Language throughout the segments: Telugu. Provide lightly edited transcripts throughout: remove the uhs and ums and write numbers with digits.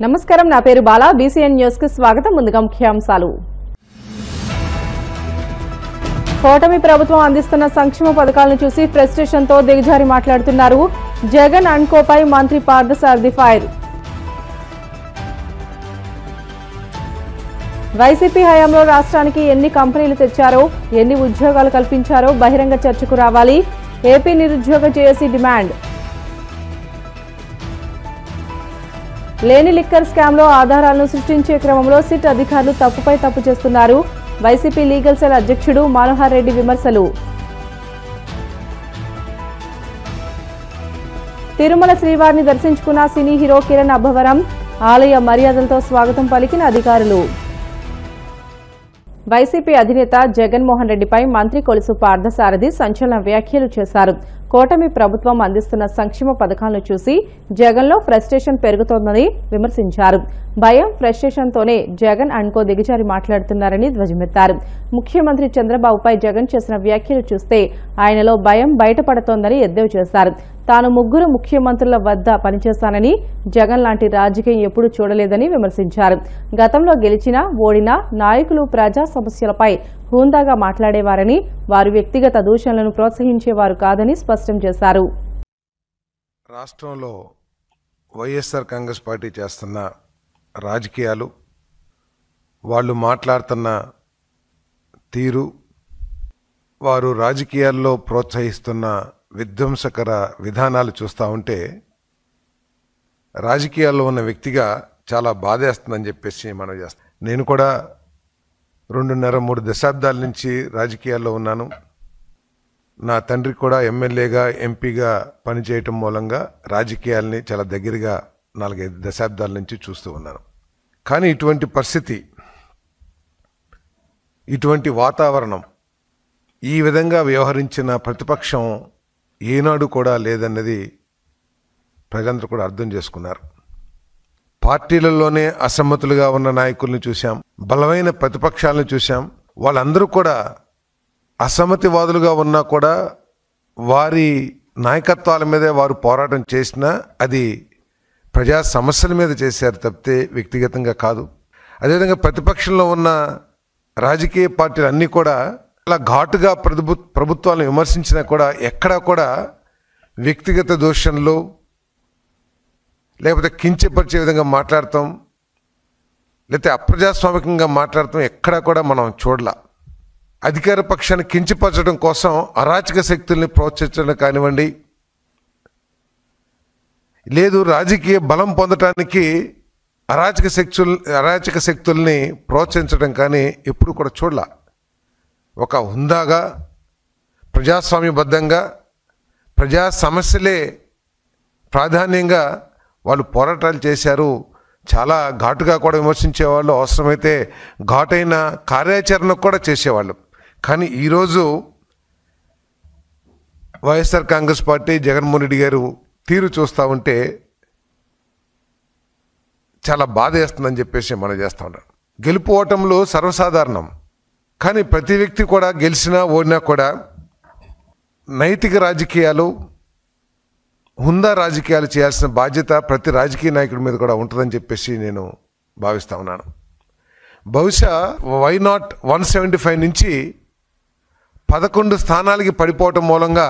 నమస్కారం, నా పేరు బాలా. బీసీఎన్ న్యూస్ కి స్వాగతం. ముందుగా ముఖ్యాంశాలు. కూటమి ప్రభుత్వం అందిస్తున్న సంక్షేమ పథకాలను చూసి ఫ్రస్ట్రేషన్ తో దిగజారి మాట్లాడుతున్నారు. జగన్ అండ్ కోపై మంత్రి పార్థసారథి ఫైర్. వైసీపీ హయాంలో రాష్ట్రానికి ఎన్ని కంపెనీలు తెచ్చారో, ఎన్ని ఉద్యోగాలు కల్పించారో బహిరంగ చర్చకు రావాలి. ఏపీ నిరుద్యోగ జేఏసీ డిమాండ్. లేని లిక్కర్ స్కామ్ లో ఆధారాలను సృష్టించే క్రమంలో సిట్ అధికారులు తప్పుపై తప్పు చేస్తున్నారు. వైసీపీ లీగల్ సెల్ అధ్యక్షుడు మనోహర్ రెడ్డి విమర్శలు. తిరుమల శ్రీవారిని దర్శించుకున్న సినీ హీరో కిరణ్ అబ్బవరం. ఆలయ మర్యాదలతో స్వాగతం పలికిన అధికారులు. వైసీపీ అధినేత జగన్మోహన్ రెడ్డిపై మంత్రి కొలుసు పార్థసారథి సంచలన వ్యాఖ్యలు చేశారు. కూటమి ప్రభుత్వం అందిస్తున్న సంక్షేమ పథకాలను చూసి జగన్లో ఫ్రస్ట్రేషన్ పెరుగుతోందని విమర్శించారు. భయం, ఫ్రస్ట్రేషన్తోనే జగన్ అండ్ కో దిగజారి మాట్లాడుతున్నారని ధ్వజమెత్తారు. ముఖ్యమంత్రి చంద్రబాబుపై జగన్ చేసిన వ్యాఖ్యలు చూస్తే ఆయనలో భయం బయటపడుతోందని ఎద్దేవా చేశారు. తాను 3 ముఖ్యమంత్రుల వద్ద పనిచేశానని, జగన్ లాంటి రాజకీయం ఎప్పుడూ చూడలేదని విమర్శించారు. గతంలో గెలిచినా ఓడినా నాయకులు ప్రజా సమస్యలపై హుందాగా మాట్లాడేవారని, వారు వ్యక్తిగత దూషణలను ప్రోత్సహించేవారు కాదని స్పష్టం చేశారు. రాష్ట్రంలో వైఎస్ఆర్ కాంగ్రెస్ పార్టీ చేస్తున్న రాజకీయాలు, వాళ్ళు మాట్లాడుతున్న తీరు, వారు రాజకీయాల్లో ప్రోత్సహిస్తున్న విధ్వంసకర విధానాలు చూస్తూ ఉంటే రాజకీయాల్లో ఉన్న వ్యక్తిగా చాలా బాధేస్తుందని చెప్పేసి మనం చేస్తాం. నేను కూడా 2.5-3 దశాబ్దాల నుంచి రాజకీయాల్లో ఉన్నాను. నా తండ్రి కూడా ఎమ్మెల్యేగా, ఎంపీగా పనిచేయటం మూలంగా రాజకీయాల్ని చాలా దగ్గరగా 4-5 దశాబ్దాల నుంచి చూస్తూ ఉన్నాను. కానీ ఇటువంటి పరిస్థితి, ఇటువంటి వాతావరణం, ఈ విధంగా వ్యవహరించిన ప్రతిపక్షం ఏనాడు కూడా లేదన్నది ప్రజలందరూ కూడా అర్థం చేసుకున్నారు. పార్టీలలోనే అసమ్మతులుగా ఉన్న నాయకుల్ని చూశాం, బలమైన ప్రతిపక్షాలను చూశాం. వాళ్ళందరూ కూడా అసమ్మతివాదులుగా ఉన్నా కూడా వారి నాయకత్వాల మీదే వారు పోరాటం చేసినా అది ప్రజా సమస్యల మీద చేశారు తప్పితే వ్యక్తిగతంగా కాదు. అదేవిధంగా ప్రతిపక్షంలో ఉన్న రాజకీయ పార్టీలు అన్నీ కూడా అలా ఘాటుగా ప్రభుత్వాలను విమర్శించినా కూడా ఎక్కడా కూడా వ్యక్తిగత దూషణలు లేకపోతే కించపరిచే విధంగా మాట్లాడతాం, లేకపోతే అప్రజాస్వామికంగా మాట్లాడతాం ఎక్కడా కూడా మనం చూడలా. అధికార పక్షాన్ని కించపరచడం కోసం అరాచక శక్తుల్ని ప్రోత్సహించడం కానివ్వండి, లేదు రాజకీయ బలం పొందటానికి అరాచక శక్తుల్ని ప్రోత్సహించడం కానీ ఎప్పుడు కూడా చూడలా. ఒక హుందాగా, ప్రజాస్వామ్యబద్ధంగా, ప్రజా సమస్యలే ప్రాధాన్యంగా వాళ్ళు పోరాటాలు చేశారు. చాలా ఘాటుగా కూడా విమర్శించేవాళ్ళు, అవసరమైతే ఘాటైన కార్యాచరణ కూడా చేసేవాళ్ళు. కానీ ఈరోజు వైఎస్ఆర్ కాంగ్రెస్ పార్టీ, జగన్మోహన్ రెడ్డి గారు తీరు చూస్తూ ఉంటే చాలా బాధ వేస్తుందని చెప్పేసి మనం చేస్తూ ఉన్నాం. గెలుపు ఓటములు సర్వసాధారణం. కానీ ప్రతి వ్యక్తి కూడా గెలిచినా ఓడినా కూడా నైతిక రాజకీయాలు, హుందా రాజకీయాలు చేయాల్సిన బాధ్యత ప్రతి రాజకీయ నాయకుడి మీద కూడా ఉంటుందని చెప్పేసి నేను భావిస్తూ ఉన్నాను. బహుశా వై నాట్ 175 నుంచి 11 స్థానాలకి పడిపోవటం మూలంగా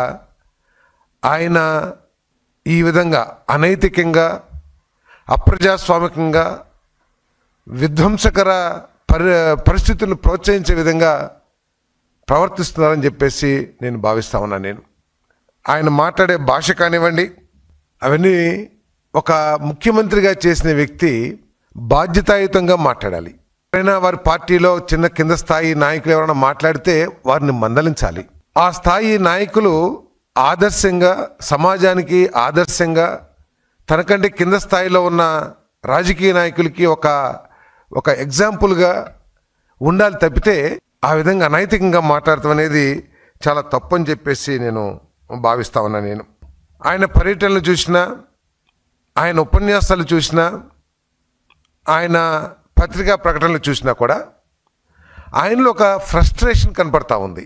ఆయన ఈ విధంగా అనైతికంగా, అప్రజాస్వామికంగా, విధ్వంసకర పరిస్థితులను ప్రోత్సహించే విధంగా ప్రవర్తిస్తున్నారని చెప్పేసి నేను భావిస్తా ఉన్నాను. ఆయన మాట్లాడే భాష కానివ్వండి, అవన్నీ ఒక ముఖ్యమంత్రిగా చేసిన వ్యక్తి బాధ్యతాయుతంగా మాట్లాడాలి. ఎవరైనా వారి పార్టీలో కింద స్థాయి నాయకులు ఎవరైనా మాట్లాడితే వారిని మందలించాలి. ఆ స్థాయి నాయకులు ఆదర్శంగా, సమాజానికి ఆదర్శంగా, తనకంటే కింద స్థాయిలో ఉన్న రాజకీయ నాయకులకి ఒక ఎగ్జాంపుల్గా ఉండాలి తప్పితే ఆ విధంగా అనైతికంగా మాట్లాడటం అనేది చాలా తప్పు అని చెప్పేసి నేను భావిస్తా ఉన్నాను. ఆయన పర్యటనలు చూసినా, ఆయన ఉపన్యాసాలు చూసినా, ఆయన పత్రికా ప్రకటనలు చూసినా కూడా ఆయనలో ఒక ఫ్రస్ట్రేషన్ కనపడతా ఉంది.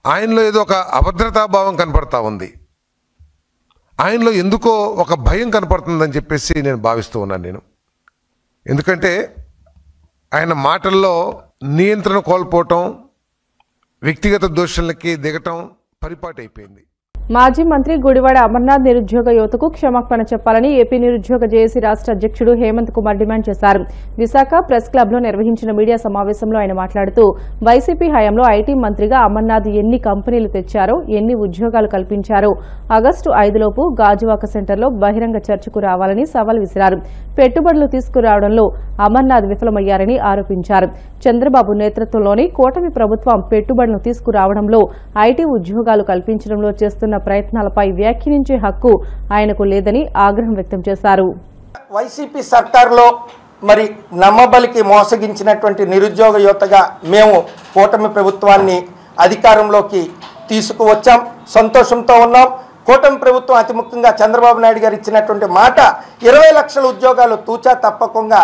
ఆయనలో ఏదో ఒక అభద్రతాభావం కనపడతా ఉంది. ఆయనలో ఎందుకో ఒక భయం కనపడుతుందని చెప్పేసి నేను భావిస్తూ ఉన్నాను. ఎందుకంటే ఆయన మాటల్లో నియంత్రణ కోల్పోవటం, వ్యక్తిగత దోషులకి దిగటం పరిపాటి అయిపోయింది. మాజీ మంత్రి గుడివాడ అమర్నాథ్ నిరుద్యోగ యువతకు క్షమాపణ చెప్పాలని ఏపీ నిరుద్యోగ జేఏసీ రాష్ట్ర అధ్యక్షుడు హేమంత్ కుమార్ డిమాండ్ చేశారు. విశాఖ ప్రెస్ క్లబ్ లో నిర్వహించిన మీడియా సమావేశంలో ఆయన మాట్లాడుతూ వైసీపీ హయాంలో ఐటీ మంత్రిగా అమర్నాథ్ ఎన్ని కంపెనీలు తెచ్చారో, ఎన్ని ఉద్యోగాలు కల్పించారో ఆగస్టు 5లోపు గాజువాక సెంటర్లో బహిరంగ చర్చకు రావాలని సవాల్ విసిరారు. పెట్టుబడులు తీసుకురావడంలో అమర్నాథ్ విఫలమయ్యారని ఆరోపించారు. చంద్రబాబు నేతృత్వంలోని కూటమి ప్రభుత్వం పెట్టుబడులను తీసుకురావడంలో, ఐటీ ఉద్యోగాలు కల్పించడంలో చేస్తున్న ప్రయత్నాలపై వ్యాఖ్యానించే హక్కు ఆయనకు లేదని ఆగ్రహం వ్యక్తం చేశారు. వైసీపీ సర్కారులో మరి నమ్మబలికి మోసగించినటువంటి నిరుద్యోగ యువతగా మేము కూటమి ప్రభుత్వాన్ని అధికారంలోకి తీసుకువచ్చాం. సంతోషంతో ఉన్నాం. కూటమి ప్రభుత్వం అతి ముఖ్యంగా చంద్రబాబు నాయుడు గారు ఇచ్చినటువంటి మాట 20 లక్షల ఉద్యోగాలు తూచా తప్పకుండా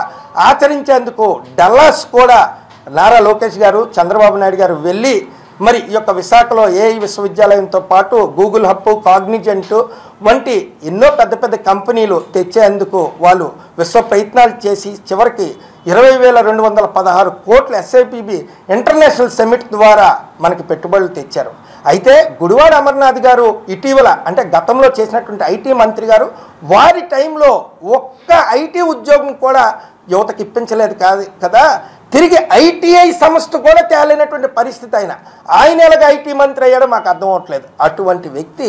ఆచరించేందుకు డల్లాస్ కూడా నారా లోకేష్ గారు, చంద్రబాబు నాయుడు గారు వెళ్ళి మరి ఈ యొక్క విశాఖలో ఏఐ విశ్వవిద్యాలయంతో పాటు గూగుల్ హబ్, కాగ్నిజెంట్ వంటి ఎన్నో పెద్ద పెద్ద కంపెనీలు తెచ్చేందుకు వాళ్ళు విశ్వ ప్రయత్నాలు చేసి చివరికి 20,216 కోట్ల SIPB ఇంటర్నేషనల్ సమిట్ ద్వారా మనకి పెట్టుబడులు తెచ్చారు. అయితే గుడివాడ అమర్నాథ్ గారు ఇటీవల అంటే గతంలో చేసినటువంటి ఐటీ మంత్రి గారు వారి టైంలో ఒక్క ఐటీ ఉద్యోగం కూడా యువతకి ఇప్పించలేదు కదా. తిరిగి ఐటీఐ సంస్థ కూడా తేలినటువంటి పరిస్థితి ఆయన ఎలాగ ఐటీ మంత్రి అయ్యాడో మాకు అర్థం అవట్లేదు. అటువంటి వ్యక్తి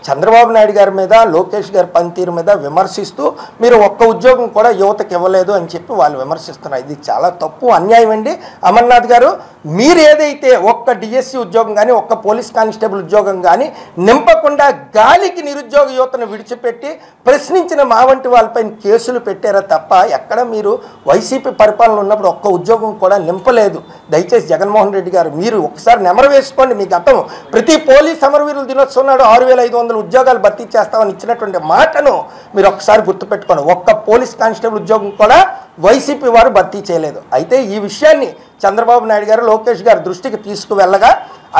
చంద్రబాబు నాయుడు గారి మీద, లోకేష్ గారి పనితీరు మీద విమర్శిస్తూ మీరు ఒక్క ఉద్యోగం కూడా యువతకి ఇవ్వలేదు అని చెప్పి వాళ్ళు విమర్శిస్తున్నారు. ఇది చాలా తప్పు, అన్యాయం అండి. అమర్నాథ్ గారు, మీరు ఏదైతే ఒక్క డిఎస్సి ఉద్యోగం కానీ, ఒక్క పోలీస్ కానిస్టేబుల్ ఉద్యోగం కానీ నింపకుండా గాలికి నిరుద్యోగ యువతను విడిచిపెట్టి ప్రశ్నించిన మా వంటి వాళ్ళపైన కేసులు పెట్టారా తప్ప ఎక్కడ మీరు వైసీపీ పరిపాలన ఉన్నప్పుడు ఒక్క ఉద్యోగం కూడా నింపలేదు. దయచేసి జగన్మోహన్ రెడ్డి గారు మీరు ఒకసారి నెమరు వేసుకోండి. మీ గతం ప్రతి పోలీస్ అమరవీరుల దినోత్సవం నాడు 6,500 ఉద్యోగాలు భర్తీ చేస్తామని ఇచ్చినటువంటి మాటను మీరు ఒకసారి గుర్తుపెట్టుకోండి. ఒక్క పోలీస్ కానిస్టేబుల్ ఉద్యోగం కూడా వైసీపీ వారు భర్తీ చేయలేదు. అయితే ఈ విషయాన్ని చంద్రబాబు నాయుడు గారు, లోకేష్ గారు దృష్టికి తీసుకువెళ్ళగా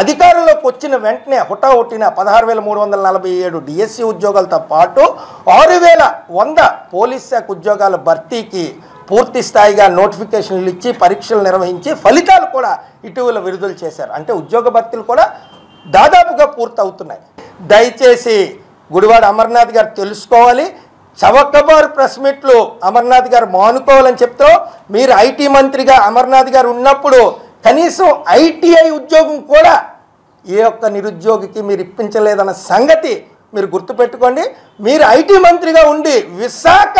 అధికారంలోకి వచ్చిన వెంటనే హుటాహుటిన 16,347 డిఎస్సి ఉద్యోగాలతో పాటు 6,100 పోలీస్ శాఖ ఉద్యోగాల భర్తీకి పూర్తి స్థాయిగా నోటిఫికేషన్లు ఇచ్చి పరీక్షలు నిర్వహించి ఫలితాలు కూడా ఇటీవల విడుదల చేశారు. అంటే ఉద్యోగ భర్తీలు కూడా దాదాపుగా పూర్తవుతున్నాయి. దయచేసి గుడివాడ అమర్నాథ్ గారు తెలుసుకోవాలి. చవకబారు ప్రెస్ మీట్లు అమర్నాథ్ గారు మానుకోవాలని చెప్తూ మీరు ఐటీ మంత్రిగా అమర్నాథ్ గారు ఉన్నప్పుడు కనీసం ఐటీఐ ఉద్యోగం కూడా ఏ ఒక్క నిరుద్యోగికి మీరు ఇప్పించలేదన్న సంగతి మీరు గుర్తుపెట్టుకోండి. మీరు ఐటీ మంత్రిగా ఉండి విశాఖ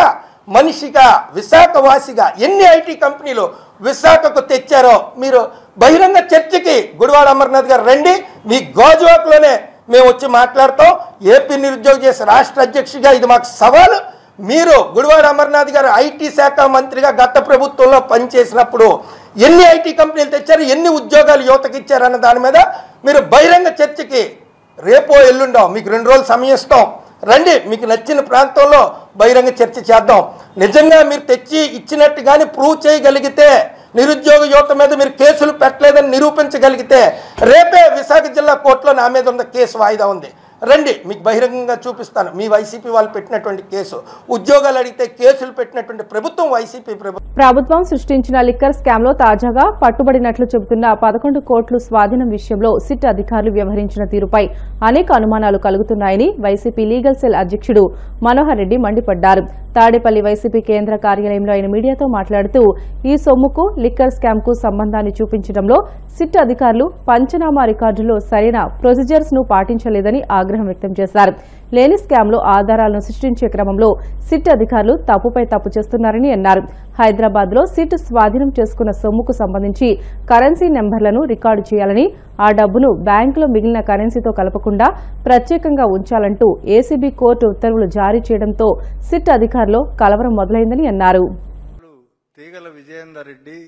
మనిషిగా, విశాఖ వాసిగా ఎన్ని ఐటీ కంపెనీలు విశాఖకు తెచ్చారో మీరు బహిరంగ చర్చకి గుడివాడ అమర్నాథ్ గారు రండి. మీ గాజువాకలోనే మేము వచ్చి మాట్లాడతాం. ఏపీ నిరుద్యోగ చేసే రాష్ట్ర అధ్యక్షుడిగా ఇది మాకు సవాలు. మీరు గుడివాడ అమర్నాథ్ గారు ఐటీ శాఖ మంత్రిగా గత ప్రభుత్వంలో పనిచేసినప్పుడు ఎన్ని ఐటీ కంపెనీలు తెచ్చారు, ఎన్ని ఉద్యోగాలు యువతకి ఇచ్చారన్న దాని మీద మీరు బహిరంగ చర్చకి రేపో ఎల్లుండో మీకు 2 రోజులు సమయం ఇస్తాం. రండి, మీకు నచ్చిన ప్రాంతంలో బహిరంగ చర్చ చేద్దాం. నిజంగా మీరు తెచ్చి ఇచ్చినట్టు కానీ ప్రూవ్ చేయగలిగితే, నిరుద్యోగ యువత మీద మీరు కేసులు పెట్టలేదని నిరూపించగలిగితే రేపే విశాఖ జిల్లా కోర్టులో నా మీద ఉన్న కేసు వాయిదా ఉంది. రండి, మీకు బహిరంగంగా చూపిస్తాను. మీ వైసీపీ వాళ్ళు పెట్టినటువంటి కేసు, ఉద్యోగాలు అడిగితే కేసులు పెట్టినటువంటి ప్రభుత్వం వైసీపీ ప్రభుత్వం సృష్టించిన లిక్కర్ స్కామ్ లో తాజాగా పట్టుబడినట్లు చెబుతున్న 11 కోట్లు స్వాధీనం విషయంలో సిట్ అధికారులు వ్యవహరించిన తీరుపై అనేక అనుమానాలు కలుగుతున్నాయని వైసీపీ లీగల్ సెల్ అధ్యక్షుడు మనోహర్ రెడ్డి మండిపడ్డారు. తాడేపల్లి వైసీపీ కేంద్ర కార్యాలయంలో ఆయన మీడియాతో మాట్లాడుతూ ఈ సొమ్ముకు లిక్కర్ స్కామ్ కు సంబంధాన్ని చూపించడంలో సిట్ అధికారులు పంచనామా రికార్డులో సరైన ప్రొసీజర్స్ ను పాటించలేదని ఆగ్రహం వ్యక్తం చేశారు. లేని స్కామ్ లో ఆధారాలను సృష్టించే క్రమంలో సిట్ అధికారులు తప్పుపై తప్పు చేస్తున్నారని అన్నారు. హైదరాబాద్ లో సిట్ స్వాధీనం చేసుకున్న సొమ్ముకు సంబంధించి కరెన్సీ నెంబర్లను రికార్డు చేయాలని, ఆ డబ్బును బ్యాంకులో మిగిలిన కరెన్సీతో కలపకుండా ప్రత్యేకంగా ఉంచాలంటూ ఏసీబీ కోర్టు ఉత్తర్వులు జారీ చేయడంతో సిట్ అధికారులు కలవరం మొదలైందని అన్నారు. తీగల విజయేందర్ రెడ్డి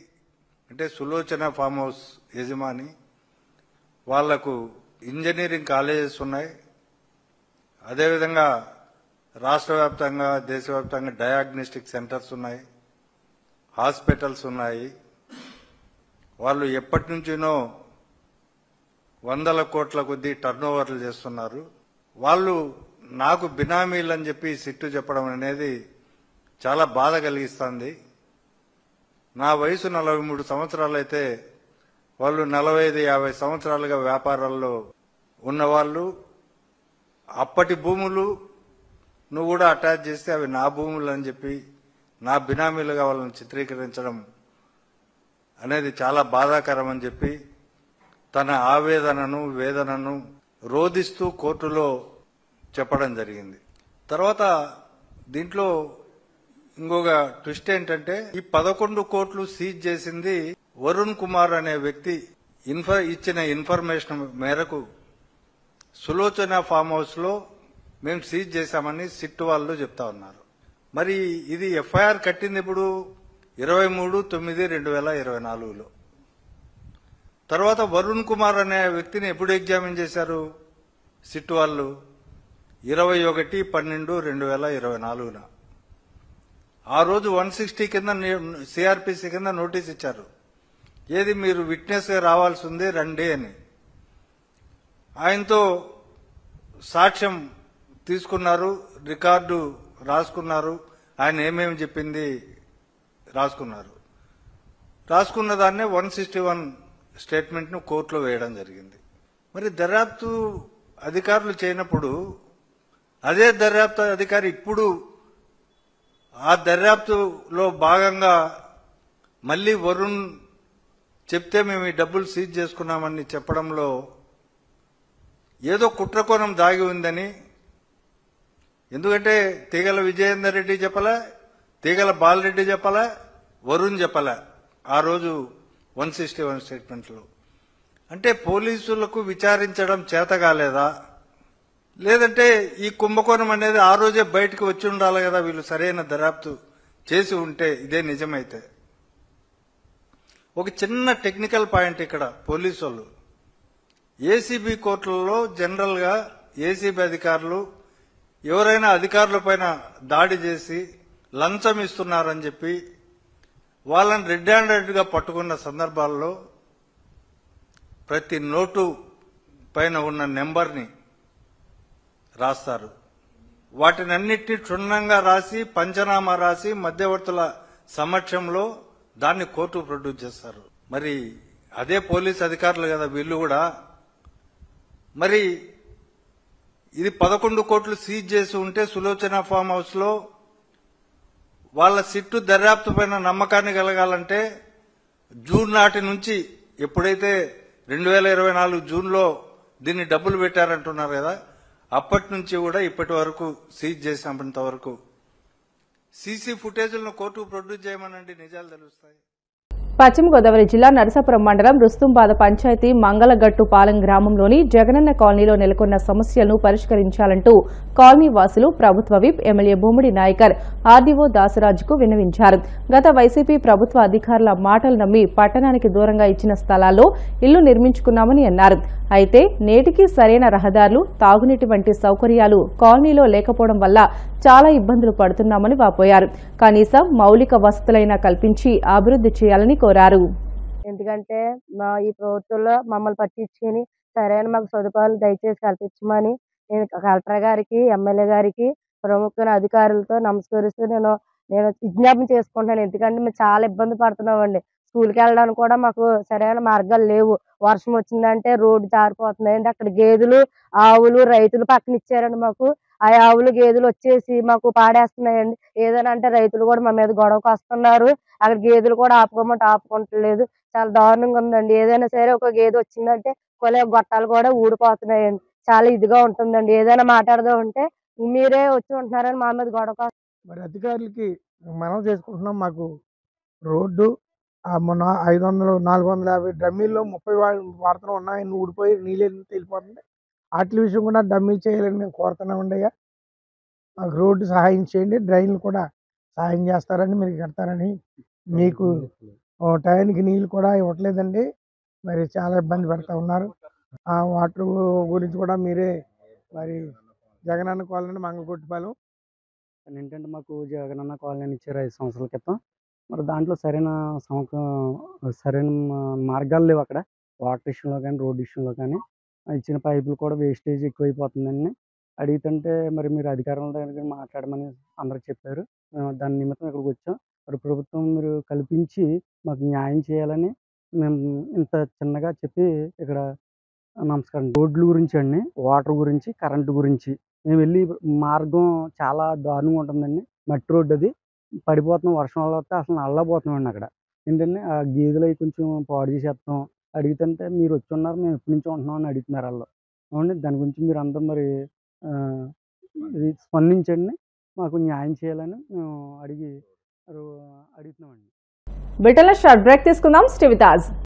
అంటే సులోచన ఫామ్ హౌస్ యజమాని, వాళ్లకు ఇంజనీరింగ్ కాలేజెస్ ఉన్నాయి. అదేవిధంగా రాష్ట్ర వ్యాప్తంగా, దేశవ్యాప్తంగా డయాగ్నోస్టిక్ సెంటర్స్ ఉన్నాయి, హాస్పిటల్స్ ఉన్నాయి. వాళ్ళు ఎప్పటి నుంచినో 100 కోట్ల కొద్దీ టర్నోవర్లు చేస్తున్నారు. వాళ్ళు నాకు బినామీలు అని చెప్పి సిట్టు చెప్పడం అనేది చాలా బాధ కలిగిస్తుంది. నా వయసు 43 సంవత్సరాలు అయితే వాళ్ళు 45-50 సంవత్సరాలుగా వ్యాపారాల్లో ఉన్నవాళ్ళు. అప్పటి భూములు నువ్వు కూడా అటాచ్ చేస్తే అవి నా భూములు అని చెప్పి నా బినామీలుగా వాళ్ళని చిత్రీకరించడం అనేది చాలా బాధాకరం అని చెప్పి తన ఆవేదనను వేదనను రోధిస్తూ కోర్టులో చెప్పడం జరిగింది. తర్వాత దీంట్లో ఇంకొక ట్విస్ట్ ఏంటంటే ఈ 11 కోట్లు సీజ్ చేసింది వరుణ్ కుమార్ అనే వ్యక్తి ఇచ్చిన ఇన్ఫర్మేషన్ మేరకు సులోచన ఫామ్ హౌస్ లో మేము సీజ్ చేశామని సిట్ వాళ్ళు చెప్తా ఉన్నారు. మరి ఇది ఎఫ్ఐఆర్ కట్టింది ఇప్పుడు 23/9/2024లో. తర్వాత వరుణ్ కుమార్ అనే వ్యక్తిని ఎప్పుడు ఎగ్జామిన్ చేశారు సిట్ వాళ్ళు? 21/12/2024న. ఆ రోజు 160 కింద సిఆర్పిసి కింద నోటీస్ ఇచ్చారు. ఏది మీరు విట్నెస్ రావాల్సి ఉంది రండి అని. ఆయనతో సాక్ష్యం తీసుకున్నారు, రికార్డు రాసుకున్నారు, ఆయన ఏమేమి చెప్పింది రాసుకున్నారు. రాసుకున్న దాన్నే 161 స్టేట్మెంట్ను కోర్టులో వేయడం జరిగింది. మరి దర్యాప్తు అధికారులు చేయనప్పుడు అదే దర్యాప్తు అధికారి ఇప్పుడు ఆ దర్యాప్తులో భాగంగా మళ్ళీ వరుణ్ చెప్తే మేము ఈ డబ్బులు సీజ్ చేసుకున్నామని చెప్పడంలో ఏదో కుట్రకోణం దాగి ఉందని. ఎందుకంటే తీగల విజయేందర్ రెడ్డి చెప్పలే, తీగల బాలరెడ్డి చెప్పలే, వరుణ్ చెప్పలే ఆ రోజు 161 స్టేట్మెంట్లో. అంటే పోలీసులకు విచారించడం చేత కాలేదా? లేదంటే ఈ కుంభకోణం అనేది ఆ రోజే బయటకు వచ్చి ఉండాలి కదా, వీళ్ళు సరైన దర్యాప్తు చేసి ఉంటే ఇదే నిజమైతే. ఒక చిన్న టెక్నికల్ పాయింట్ ఇక్కడ పోలీసు వాళ్ళు ఏసీబీ కోర్టులలో జనరల్ గా ఏసీబీ అధికారులు ఎవరైనా అధికారుల పైన దాడి చేసి లంచం ఇస్తున్నారని చెప్పి వాళ్ళని రెడ్ హ్యాండెడ్ గా పట్టుకున్న సందర్భాల్లో ప్రతి నోటు పైన ఉన్న నెంబర్ని రాస్తారు. వాటినన్నిటినీ క్షుణ్ణంగా రాసి పంచనామా రాసి మధ్యవర్తుల సమక్షంలో దాన్ని కోర్టు ప్రొడ్యూస్ చేస్తారు. మరి అదే పోలీస్ అధికారులు కదా వీళ్ళు కూడా. మరి ఇది 11 కోట్లు సీజ్ చేసి ఉంటే సులోచన ఫామ్ హౌస్ లో వాళ్ళ సిట్టు దర్యాప్తు పైన నమ్మకాన్ని కలగాలంటే జూన్ నాటి నుంచి, ఎప్పుడైతే 2024 జూన్లో దీన్ని డబ్బులు పెట్టారంటున్నారు కదా, అప్పటి నుంచి కూడా ఇప్పటి వరకు సీజ్ చేసినంత వరకు సీసీ ఫుటేజ్లను కోర్టుకు ప్రొడ్యూస్ చేయమనండి, నిజాలు తెలుస్తాయి. పశ్చిమ గోదావరి జిల్లా నరసాపురం మండలం రుస్తుంబాద పంచాయతీ మంగళగట్టు పాలెం గ్రామంలోని జగనన్న కాలనీలో నెలకొన్న సమస్యలను పరిష్కరించాలంటూ కాలనీ వాసులు ప్రభుత్వ whip MLA Bhumidi Nayakar RDO దాసరాజుకు విన్నవించారు. గత వైసీపీ ప్రభుత్వ అధికారుల మాటలు నమ్మి పట్టణానికి దూరంగా ఇచ్చిన స్థలాల్లో ఇల్లు నిర్మించుకున్నామని అన్నారు. అయితే నేటికి సరైన రహదారులు, తాగునీటి వంటి సౌకర్యాలు కాలనీలో లేకపోవడం వల్ల చాలా ఇబ్బందులు పడుతున్నామని వాపోయారు. కనీసం మౌలిక వసతులైనా కల్పించి అభివృద్ధి చేయాలని కోరారు. ఎందుకంటే ఈ ప్రభుత్వంలో మమ్మల్ని పట్టించుకుని సరైన మాకు సదుపాయాలు దయచేసి కల్పించమని నేను కలెక్టర్ గారికి, ఎమ్మెల్యే గారికి, ప్రముఖ అధికారులతో నమస్కరిస్తూ నేను విజ్ఞాపన చేసుకుంటున్నాను. ఎందుకంటే మేము చాలా ఇబ్బంది పడుతున్నామండి. స్కూల్కి వెళ్ళడానికి కూడా మాకు సరైన మార్గాలు లేవు. వర్షం వచ్చిందంటే రోడ్డు జారిపోతున్నాయండి. అక్కడ గేదెలు, ఆవులు రైతులు పక్కన ఇచ్చారండి మాకు. ఆ ఆవులు గేదెలు వచ్చేసి మాకు పాడేస్తున్నాయండి. ఏదైనా అంటే రైతులు కూడా మా మీద గొడవకు వస్తున్నారు. అక్కడ గేదెలు కూడా ఆపుకోమంటే ఆపుకోవట్లేదు. చాలా దారుణంగా ఉందండి. ఏదైనా సరే ఒక గేదె వచ్చిందంటే గొట్టాలు కూడా ఊడిపోతున్నాయండి. చాలా ఇదిగా ఉంటుందండి. ఏదైనా మాట్లాడదామంటే మీరే వచ్చి ఉంటున్నారని మా మీద గొడవ. మరి అధికారులకి మనం చేసుకుంటున్నాం. మాకు రోడ్డు మొన్న 500-450 డమ్మీల్లో 30 వాడుతూ ఉన్నాయని ఊడిపోయి నీళ్ళు వెళ్ళిపోతుంది. వాటి విషయం కూడా డమ్మీలు చేయాలని మేము కోరుతున్నామండి. అయ్యా మాకు రోడ్డు సహాయం చేయండి, డ్రైన్లు కూడా సహాయం చేస్తారని మీరు కడతారని. మీకు టైంకి నీళ్ళు కూడా ఇవ్వట్లేదండి. మరి చాలా ఇబ్బంది పెడతా ఉన్నారు. ఆ వాటర్ గురించి కూడా మీరే మరి జగనన్న కాలనీ మంగళకొట్టిపాలెం ఏంటంటే మాకు జగనన్న కాలనీ ఇచ్చారు 5 సంవత్సరాల క్రితం. మరి దాంట్లో సరైన మార్గాలు లేవు అక్కడ. వాటర్ విషయంలో కానీ, రోడ్డు విషయంలో కానీ ఇచ్చిన పైపులు కూడా వేస్టేజ్ ఎక్కువైపోతుందని అడుగుతుంటే మరి మీరు అధికారుల దగ్గర మాట్లాడమని అందరికి చెప్పారు. దాని నిమిత్తం ఇక్కడికి వచ్చాం. మరి ప్రభుత్వం మీరు కల్పించి మాకు న్యాయం చేయాలని మేము ఇంత చిన్నగా చెప్పి ఇక్కడ నమస్కారం. రోడ్ల గురించి అండి, వాటర్ గురించి, కరెంటు గురించి మేము వెళ్ళి మార్గం చాలా దారుణంగా ఉంటుందండి. మట్టి రోడ్డు అది. పడిపోతున్నాం, వర్షం వల్ల వస్తే అసలు నల్లబోతున్నామండి అక్కడ. ఏంటంటే ఆ గేదెలు అవి కొంచెం పాడు చేసేస్తాం. అడుగుతుంటే మీరు వచ్చి ఉన్నారు, మేము ఎప్పటి నుంచో ఉంటున్నాం అని అడుగుతున్నారు వాళ్ళు. అవునండి, దాని గురించి మీరు అందరూ మరి ఇది స్పందించండి, మాకు న్యాయం చేయాలని మేము అడుగుతున్నామండి. బిడ్డలో షార్ట్ బ్రేక్ తీసుకుందాం. Stay with us.